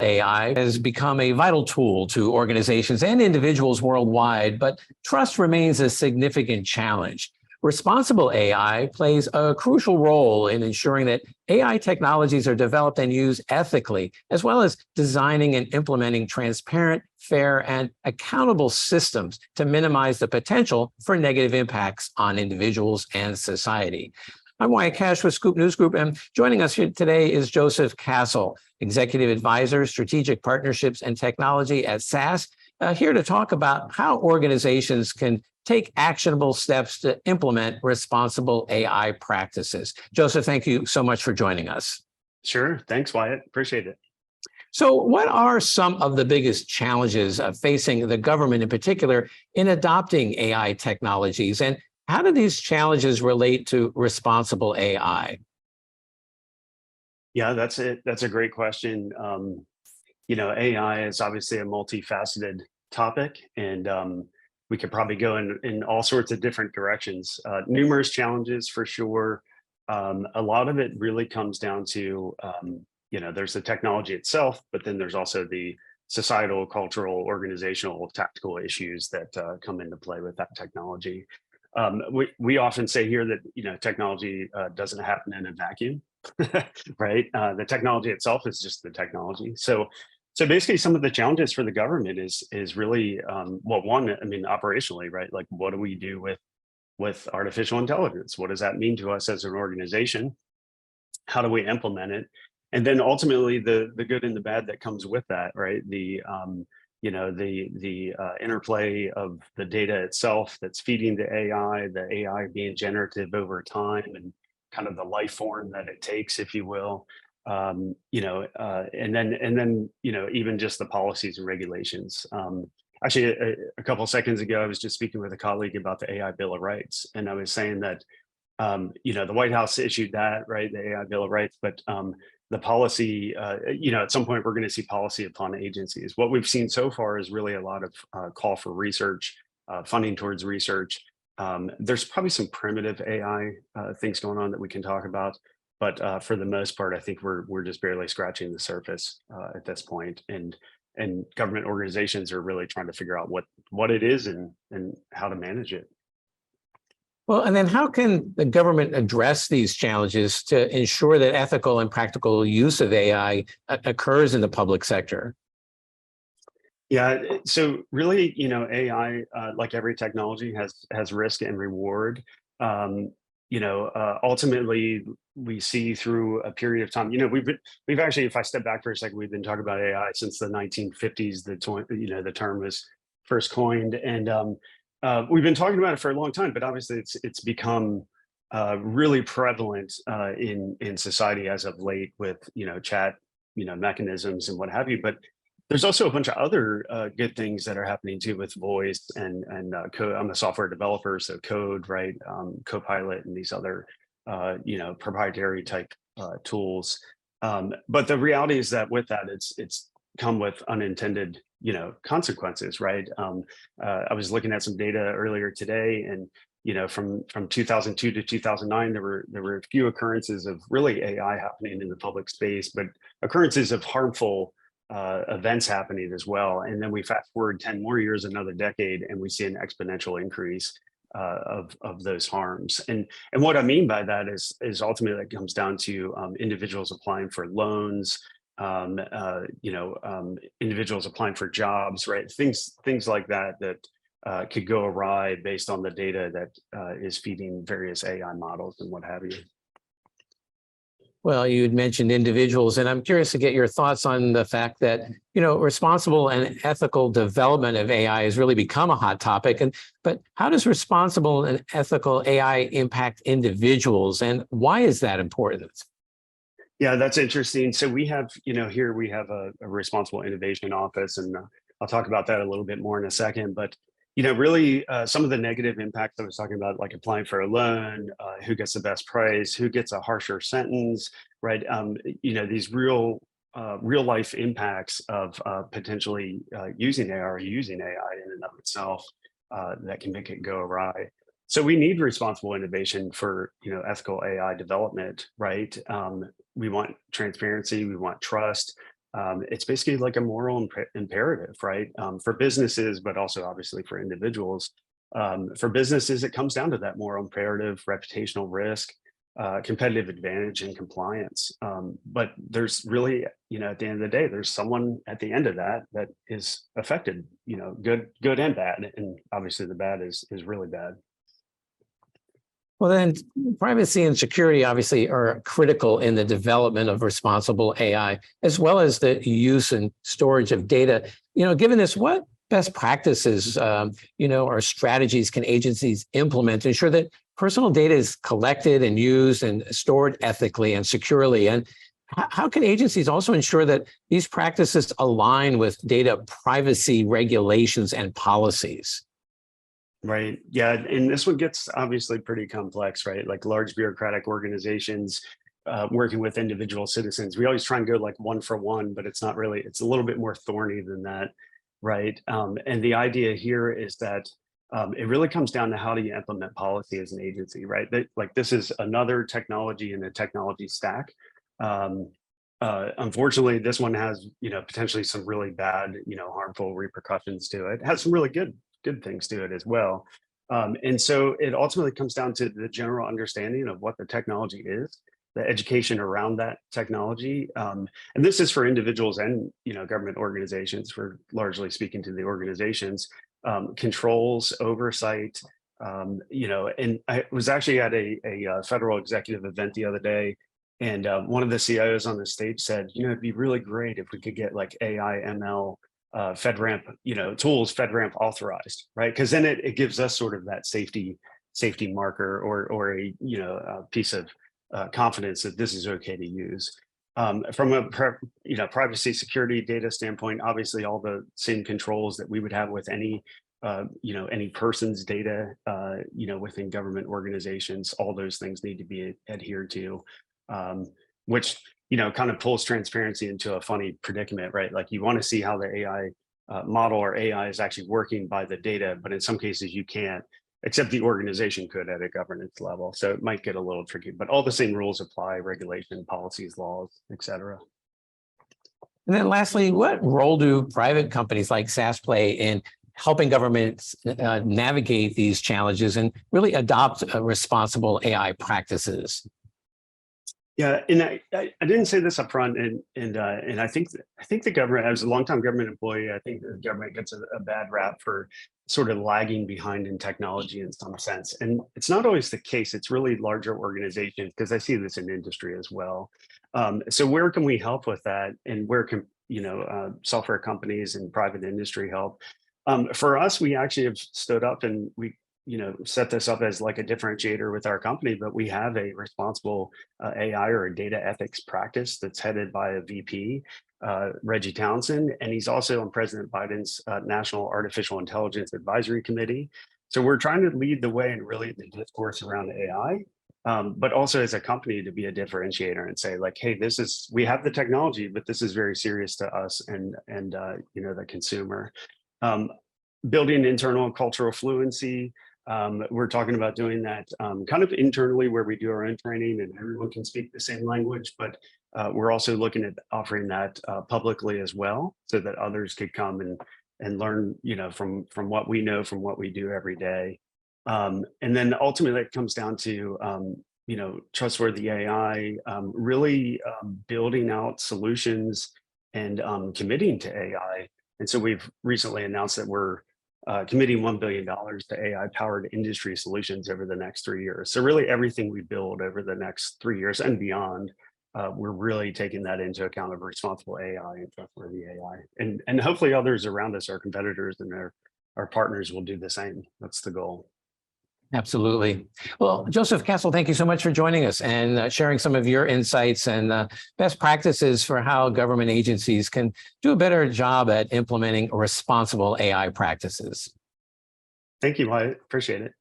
AI has become a vital tool to organizations and individuals worldwide, but trust remains a significant challenge. Responsible AI plays a crucial role in ensuring that AI technologies are developed and used ethically, as well as designing and implementing transparent, fair, and accountable systems to minimize the potential for negative impacts on individuals and society. I'm Wyatt Cash with Scoop News Group, and joining us here today is Joseph Castle, Executive Advisor, Strategic Partnerships and Technology at SAS, here to talk about how organizations can take actionable steps to implement responsible AI practices. Joseph, thank you so much for joining us. Sure. Thanks, Wyatt. Appreciate it. So what are some of the biggest challenges facing the government in particular in adopting AI technologies, and how do these challenges relate to responsible AI? Yeah, that's it. That's a great question. AI is obviously a multifaceted topic, and we could probably go in all sorts of different directions. Numerous challenges for sure. A lot of it really comes down to, there's the technology itself, but then there's also the societal, cultural, organizational, tactical issues that come into play with that technology. We often say here that, technology doesn't happen in a vacuum, right? The technology itself is just the technology. So basically, some of the challenges for the government is really, operationally, right? Like, what do we do with artificial intelligence? What does that mean to us as an organization? How do we implement it? And then ultimately, the good and the bad that comes with that, right? The interplay of the data itself that's feeding the AI being generative over time, and kind of the life form that it takes, if you will. And then even just the policies and regulations. Actually, a couple of seconds ago, I was just speaking with a colleague about the AI Bill of Rights, and I was saying that the White House issued that, right, the AI Bill of Rights, but the policy, at some point we're going to see policy upon agencies. What we've seen so far is really a lot of call for research, funding towards research. There's probably some primitive AI things going on that we can talk about. But for the most part, I think we're just barely scratching the surface at this point, and government organizations are really trying to figure out what it is and how to manage it. Well, and then how can the government address these challenges to ensure that ethical and practical use of AI occurs in the public sector? Yeah, so really, AI, like every technology, has risk and reward. Ultimately, we see through a period of time, we've actually, if I step back for a second, we've been talking about AI since the 1950s. The term was first coined, and we've been talking about it for a long time. But obviously, it's become really prevalent in society as of late with chat mechanisms and what have you. But there's also a bunch of other good things that are happening too with voice and code. I'm a software developer, so code, right? Copilot and these other, proprietary type tools. But the reality is that with that, it's come with unintended, consequences, right? I was looking at some data earlier today, and from 2002 to 2009, there were a few occurrences of really AI happening in the public space, but occurrences of harmful events happening as well. And then we fast forward 10 more years, another decade, and we see an exponential increase of those harms. And what I mean by that is ultimately it comes down to individuals applying for loans, individuals applying for jobs, right? Things like that could go awry based on the data that is feeding various AI models and what have you. Well, you had mentioned individuals, and I'm curious to get your thoughts on the fact that, responsible and ethical development of AI has really become a hot topic. But how does responsible and ethical AI impact individuals, and why is that important? Yeah, that's interesting. So we have, here we have a responsible innovation office, and I'll talk about that a little bit more in a second. But really some of the negative impacts I was talking about, like applying for a loan, who gets the best price, who gets a harsher sentence, right? These real life impacts of potentially using AI or using AI in and of itself that can make it go awry. So we need responsible innovation for ethical AI development, right? We want transparency, we want trust. It's basically like a moral imperative, right? For businesses, but also obviously for individuals. For businesses, it comes down to that moral imperative, reputational risk, competitive advantage, and compliance. But there's really, at the end of the day, there's someone at the end of that that is affected, good and bad. And obviously the bad is really bad. Well, then privacy and security obviously are critical in the development of responsible AI, as well as the use and storage of data. Given this, what best practices, or strategies can agencies implement to ensure that personal data is collected and used and stored ethically and securely? And how can agencies also ensure that these practices align with data privacy regulations and policies? Right. Yeah. And this one gets obviously pretty complex, right? Like large bureaucratic organizations working with individual citizens. We always try and go like one for one, but it's not really, it's a little bit more thorny than that. Right. And the idea here is that it really comes down to how do you implement policy as an agency, right? Like this is another technology in a technology stack. Unfortunately, this one has, potentially some really bad, harmful repercussions to it. It has some really good things to it as well. And so it ultimately comes down to the general understanding of what the technology is, the education around that technology. And this is for individuals and, government organizations, for largely speaking to the organizations, controls, oversight, and I was actually at a federal executive event the other day, and one of the CIOs on the stage said, it'd be really great if we could get like AI, ML, FedRAMP, tools FedRAMP authorized, right? Because then it gives us sort of that safety marker or a piece of confidence that this is okay to use. From a privacy, security, data standpoint, obviously all the same controls that we would have with any any person's data, within government organizations, all those things need to be adhered to, which kind of pulls transparency into a funny predicament, right? Like you want to see how the AI model or AI is actually working by the data, but in some cases you can't, except the organization could at a governance level. So it might get a little tricky, but all the same rules apply: regulation, policies, laws, et cetera. And then lastly, what role do private companies like SAS play in helping governments navigate these challenges and really adopt responsible AI practices? Yeah, and I didn't say this up front, and I think the government, as a longtime government employee, I think the government gets a bad rap for sort of lagging behind in technology in some sense, and it's not always the case. It's really larger organizations, because I see this in industry as well. So where can we help with that, and where can software companies and private industry help? For us, we actually have stood up and we set this up as like a differentiator with our company, but we have a responsible AI or a data ethics practice that's headed by a VP, Reggie Townsend, and he's also on President Biden's National Artificial Intelligence Advisory Committee. So we're trying to lead the way and really the discourse around AI, but also as a company to be a differentiator and say like, hey, we have the technology, but this is very serious to us and the consumer. Building internal and cultural fluency. We're talking about doing that kind of internally, where we do our own training and everyone can speak the same language, but we're also looking at offering that publicly as well, so that others could come and learn, from what we know, from what we do every day. And then ultimately it comes down to, trustworthy AI, really building out solutions and committing to AI. And so we've recently announced that we're committing $1 billion to AI-powered industry solutions over the next 3 years. So really everything we build over the next 3 years and beyond, we're really taking that into account of responsible AI and trustworthy AI. And hopefully others around us, our competitors and our partners, will do the same. That's the goal. Absolutely. Well, Joseph Castle, thank you so much for joining us and sharing some of your insights and best practices for how government agencies can do a better job at implementing responsible AI practices. Thank you. I appreciate it.